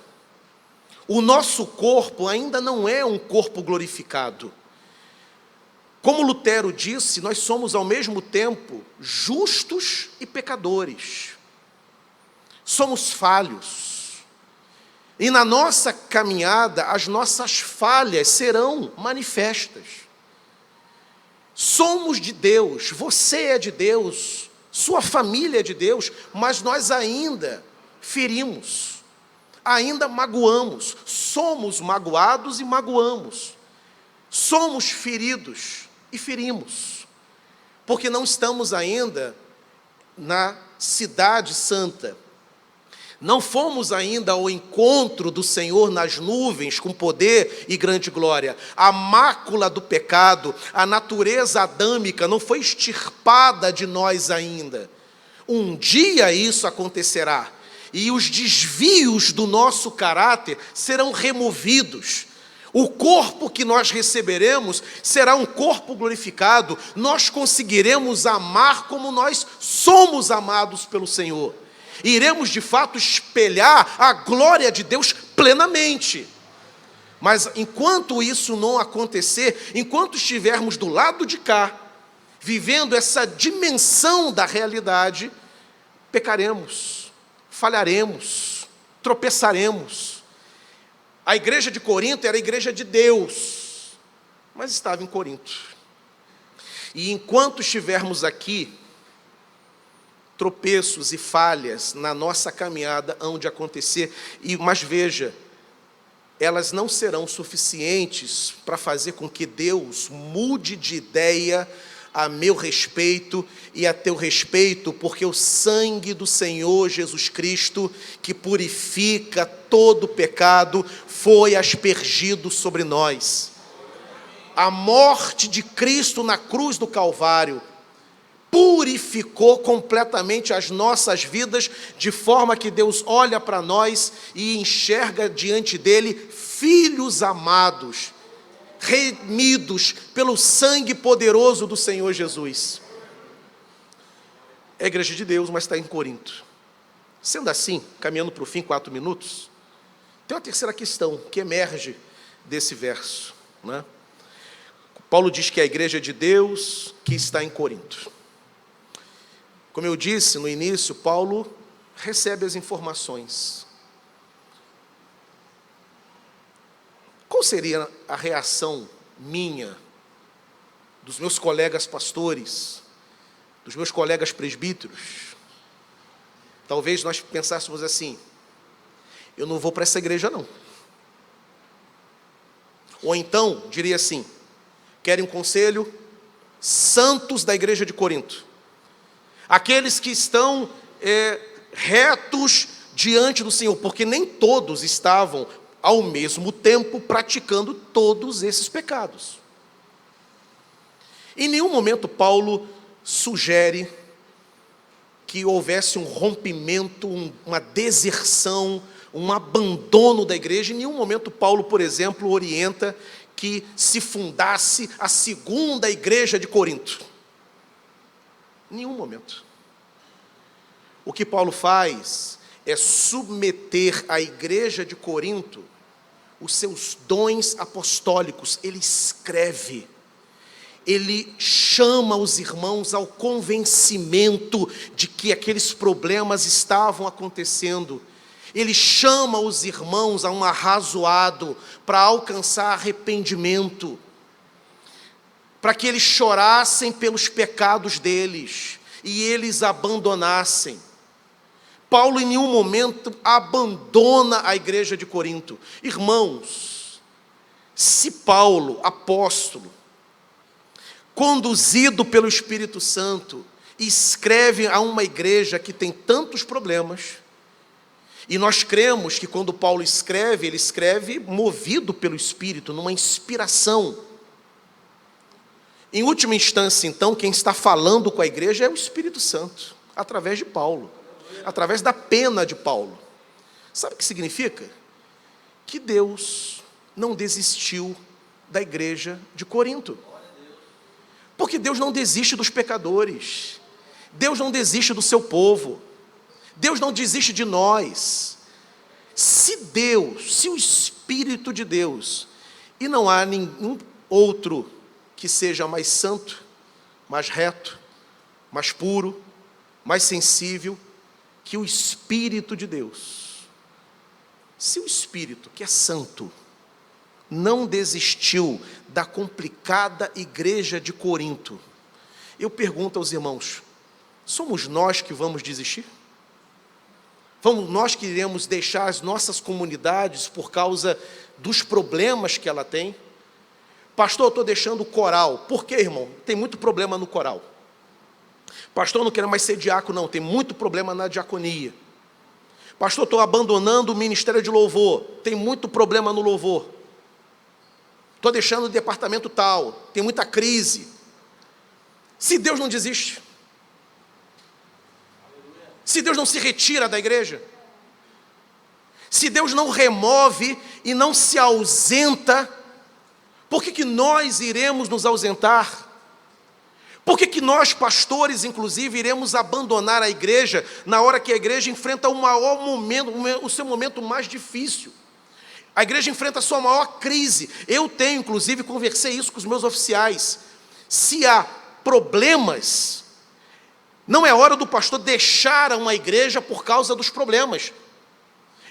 O nosso corpo ainda não é um corpo glorificado. Como Lutero disse, nós somos ao mesmo tempo justos e pecadores. Somos falhos. E na nossa caminhada, as nossas falhas serão manifestas. Somos de Deus, você é de Deus, sua família é de Deus, mas nós ainda ferimos, ainda magoamos, somos magoados e magoamos, somos feridos e ferimos, porque não estamos ainda na cidade santa. Não fomos ainda ao encontro do Senhor nas nuvens com poder e grande glória. A mácula do pecado, a natureza adâmica não foi extirpada de nós ainda. Um dia isso acontecerá e os desvios do nosso caráter serão removidos. O corpo que nós receberemos será um corpo glorificado. Nós conseguiremos amar como nós somos amados pelo Senhor. Iremos de fato espelhar a glória de Deus plenamente. Mas enquanto isso não acontecer, enquanto estivermos do lado de cá, vivendo essa dimensão da realidade, pecaremos, falharemos, tropeçaremos. A igreja de Corinto era a igreja de Deus, mas estava em Corinto. E enquanto estivermos aqui, tropeços e falhas na nossa caminhada hão de acontecer. Mas veja, elas não serão suficientes para fazer com que Deus mude de ideia a meu respeito e a teu respeito, porque o sangue do Senhor Jesus Cristo, que purifica todo pecado, foi aspergido sobre nós. A morte de Cristo na cruz do Calvário purificou completamente as nossas vidas, de forma que Deus olha para nós e enxerga diante dele filhos amados, remidos pelo sangue poderoso do Senhor Jesus. É a igreja de Deus, mas está em Corinto. Sendo assim, caminhando para o fim, 4 minutos, tem uma terceira questão que emerge desse verso, né? Paulo diz que é a igreja de Deus que está em Corinto. Como eu disse no início, Paulo recebe as informações. Qual seria a reação minha, dos meus colegas pastores, dos meus colegas presbíteros? Talvez nós pensássemos assim: eu não vou para essa igreja não. Ou então, diria assim: querem um conselho? Santos da igreja de Corinto. Aqueles que estão retos diante do Senhor, porque nem todos estavam ao mesmo tempo praticando todos esses pecados. Em nenhum momento Paulo sugere que houvesse um rompimento, uma deserção, um abandono da igreja. Em nenhum momento Paulo, por exemplo, orienta que se fundasse a segunda igreja de Corinto. Em nenhum momento. O que Paulo faz é submeter à igreja de Corinto os seus dons apostólicos. Ele escreve, ele chama os irmãos ao convencimento de que aqueles problemas estavam acontecendo. Ele chama os irmãos a um arrazoado para alcançar arrependimento, para que eles chorassem pelos pecados deles e eles abandonassem. Paulo em nenhum momento abandona a igreja de Corinto. Irmãos, se Paulo, apóstolo, conduzido pelo Espírito Santo, escreve a uma igreja que tem tantos problemas, e nós cremos que quando Paulo escreve, ele escreve movido pelo Espírito, numa inspiração. Em última instância, então, quem está falando com a igreja é o Espírito Santo, através de Paulo, através da pena de Paulo. Sabe o que significa? Que Deus não desistiu da igreja de Corinto. Porque Deus não desiste dos pecadores. Deus não desiste do seu povo. Deus não desiste de nós. Se o Espírito de Deus, e não há nenhum outro que seja mais santo, mais reto, mais puro, mais sensível que o Espírito de Deus. Se o Espírito, que é santo, não desistiu da complicada igreja de Corinto, eu pergunto aos irmãos: somos nós que vamos desistir? Vamos nós que iremos deixar as nossas comunidades por causa dos problemas que ela tem? Pastor, eu estou deixando o coral. Por quê, irmão? Tem muito problema no coral. Pastor, eu não quero mais ser diácono, não. Tem muito problema na diaconia. Pastor, estou abandonando o ministério de louvor. Tem muito problema no louvor. Estou deixando o departamento tal. Tem muita crise. Se Deus não desiste, se Deus não se retira da igreja, se Deus não remove e não se ausenta, por que nós iremos nos ausentar? Por que nós, pastores, inclusive, iremos abandonar a igreja na hora que a igreja enfrenta o maior momento, o seu momento mais difícil? A igreja enfrenta a sua maior crise. Eu tenho, inclusive, conversei isso com os meus oficiais. Se há problemas, não é hora do pastor deixar uma igreja por causa dos problemas.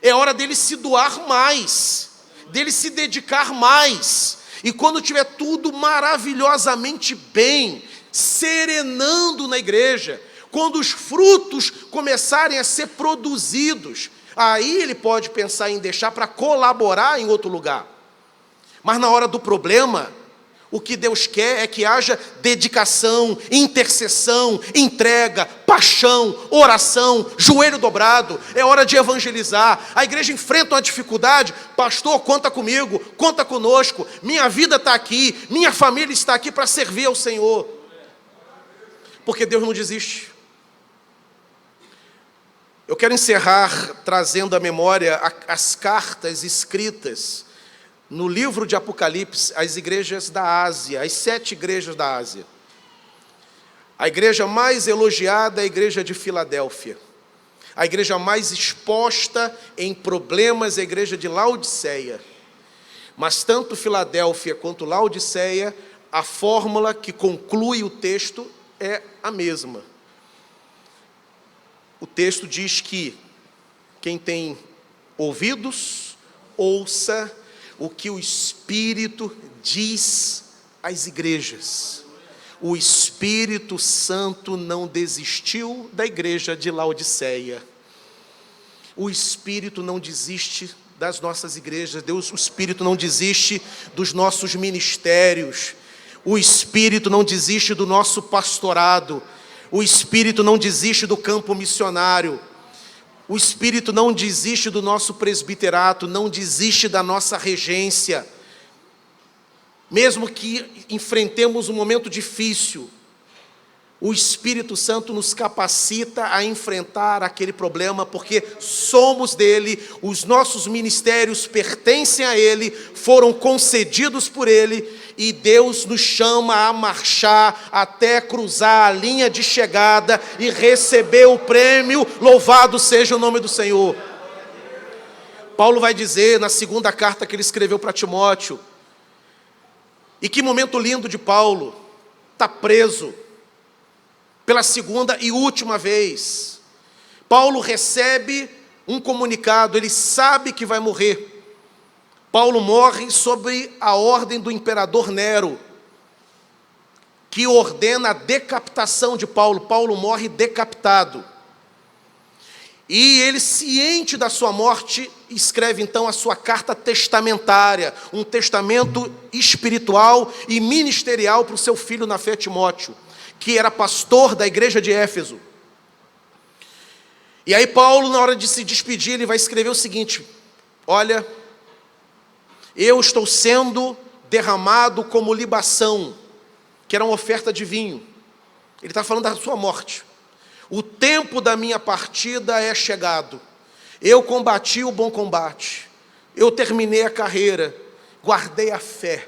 É hora dele se doar mais, dele se dedicar mais. E quando tiver tudo maravilhosamente bem, serenando na igreja, quando os frutos começarem a ser produzidos, aí ele pode pensar em deixar para colaborar em outro lugar. Mas na hora do problema, o que Deus quer é que haja dedicação, intercessão, entrega, paixão, oração, joelho dobrado. É hora de evangelizar. A igreja enfrenta uma dificuldade. Pastor, conta comigo, conta conosco. Minha vida está aqui, minha família está aqui para servir ao Senhor. Porque Deus não desiste. Eu quero encerrar trazendo à memória as cartas escritas no livro de Apocalipse às igrejas da Ásia, as 7 igrejas da Ásia. A igreja mais elogiada é a igreja de Filadélfia. A igreja mais exposta em problemas é a igreja de Laodiceia. Mas tanto Filadélfia quanto Laodiceia, a fórmula que conclui o texto é a mesma. O texto diz que quem tem ouvidos, ouça o que o Espírito diz às igrejas. O Espírito Santo não desistiu da igreja de Laodiceia. O Espírito não desiste das nossas igrejas. O Espírito não desiste dos nossos ministérios. O Espírito não desiste do nosso pastorado. O Espírito não desiste do campo missionário. O Espírito não desiste do nosso presbiterato, não desiste da nossa regência. Mesmo que enfrentemos um momento difícil, o Espírito Santo nos capacita a enfrentar aquele problema, porque somos dele, os nossos ministérios pertencem a ele, foram concedidos por ele, e Deus nos chama a marchar até cruzar a linha de chegada e receber o prêmio. Louvado seja o nome do Senhor. Paulo vai dizer na segunda carta que ele escreveu para Timóteo, e que momento lindo de Paulo, está preso pela segunda e última vez. Paulo recebe um comunicado, ele sabe que vai morrer. Paulo morre sob a ordem do imperador Nero, que ordena a decapitação de Paulo. Paulo morre decapitado. E ele, ciente da sua morte, escreve então a sua carta testamentária, um testamento espiritual e ministerial para o seu filho na fé, Timóteo, que era pastor da igreja de Éfeso. E aí Paulo, na hora de se despedir, ele vai escrever o seguinte: olha, eu estou sendo derramado como libação, que era uma oferta de vinho. Ele está falando da sua morte. O tempo da minha partida é chegado. Eu combati o bom combate. Eu terminei a carreira. Guardei a fé.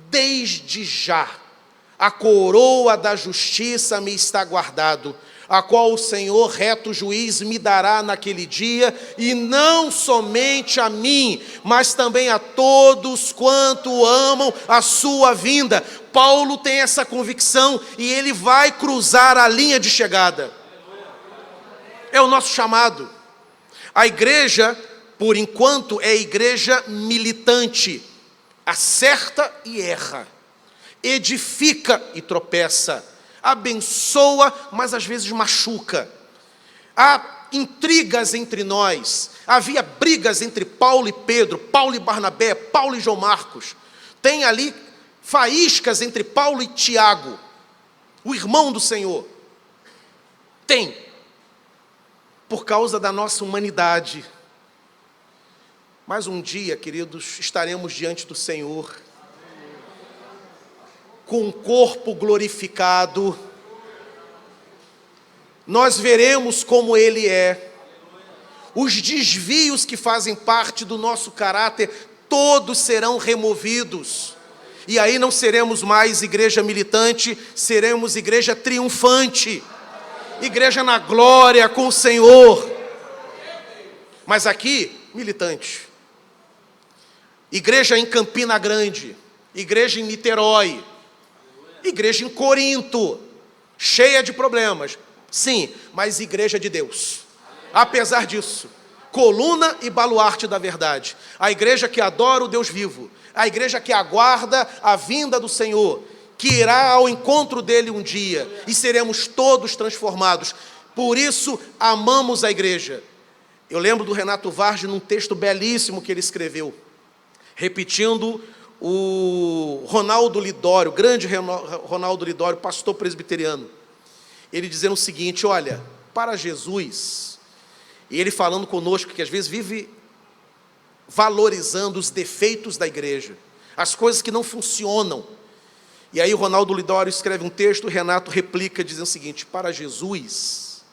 Desde já, a coroa da justiça me está guardado, a qual o Senhor, reto juiz, me dará naquele dia, e não somente a mim, mas também a todos quanto amam a sua vinda. Paulo tem essa convicção e ele vai cruzar a linha de chegada. É o nosso chamado. A igreja, por enquanto, é igreja militante, acerta e erra, edifica e tropeça, abençoa, mas às vezes machuca. Há intrigas entre nós. Havia brigas entre Paulo e Pedro, Paulo e Barnabé, Paulo e João Marcos. Tem ali faíscas entre Paulo e Tiago, o irmão do Senhor. Tem. Por causa da nossa humanidade. Mas um dia, queridos, estaremos diante do Senhor, com um corpo glorificado. Nós veremos como Ele é. Os desvios que fazem parte do nosso caráter, todos serão removidos. E aí não seremos mais igreja militante, seremos igreja triunfante. Igreja na glória com o Senhor. Mas aqui, militante. igreja em Campina Grande, igreja em Niterói, igreja em Corinto, cheia de problemas, sim, mas igreja de Deus. Apesar disso, coluna e baluarte da verdade, a igreja que adora o Deus vivo, a igreja que aguarda a vinda do Senhor, que irá ao encontro dele um dia, e seremos todos transformados. Por isso, amamos a igreja. Eu lembro do Renato Varge, num texto belíssimo que ele escreveu, repetindo o Ronaldo Lidório, grande Ronaldo Lidório, pastor presbiteriano, ele dizendo o seguinte: olha, para Jesus, e ele falando conosco, que às vezes vive valorizando os defeitos da igreja, as coisas que não funcionam, e aí o Ronaldo Lidório escreve um texto, o Renato replica, dizendo o seguinte: para Jesus,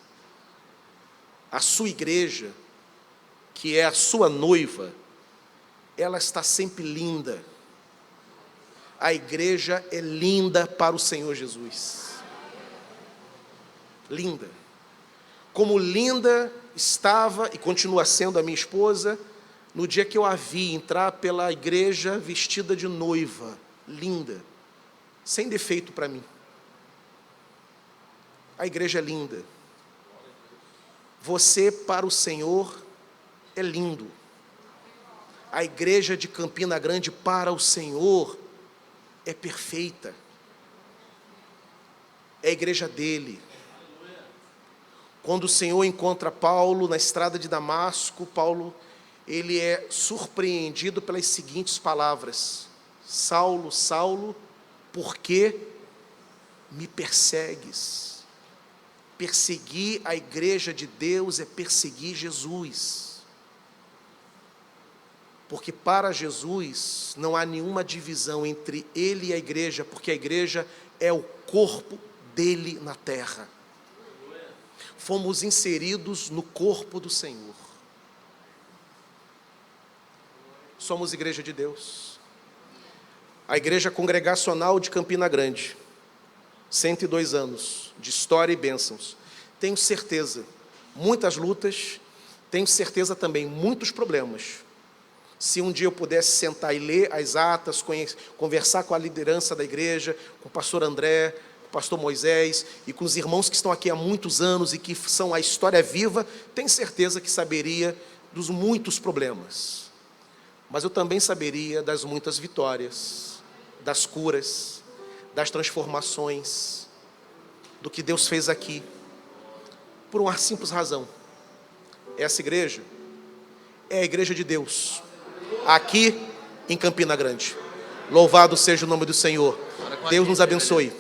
a sua igreja, que é a sua noiva, ela está sempre linda. A igreja é linda para o Senhor Jesus. Linda. Como linda estava e continua sendo a minha esposa, no dia que eu a vi entrar pela igreja vestida de noiva, linda, sem defeito para mim. A igreja é linda. Você, para o Senhor, é lindo. A igreja de Campina Grande, para o Senhor, é perfeita. É a igreja dele. Quando o Senhor encontra Paulo na estrada de Damasco, Paulo, ele é surpreendido pelas seguintes palavras: Saulo, Saulo, por que me persegues? Perseguir a igreja de Deus é perseguir Jesus. Porque para Jesus não há nenhuma divisão entre ele e a igreja, porque a igreja é o corpo dele na terra. Fomos inseridos no corpo do Senhor. Somos igreja de Deus. A igreja congregacional de Campina Grande, 102 anos de história e bênçãos. Tenho certeza, muitas lutas, tenho certeza também, muitos problemas. Se um dia eu pudesse sentar e ler as atas, conversar com a liderança da igreja, com o pastor André, com o pastor Moisés e com os irmãos que estão aqui há muitos anos e que são a história viva, tenho certeza que saberia dos muitos problemas. Mas eu também saberia das muitas vitórias, das curas, das transformações, do que Deus fez aqui, por uma simples razão: essa igreja é a igreja de Deus, aqui em Campina Grande. Louvado seja o nome do Senhor. Deus nos abençoe.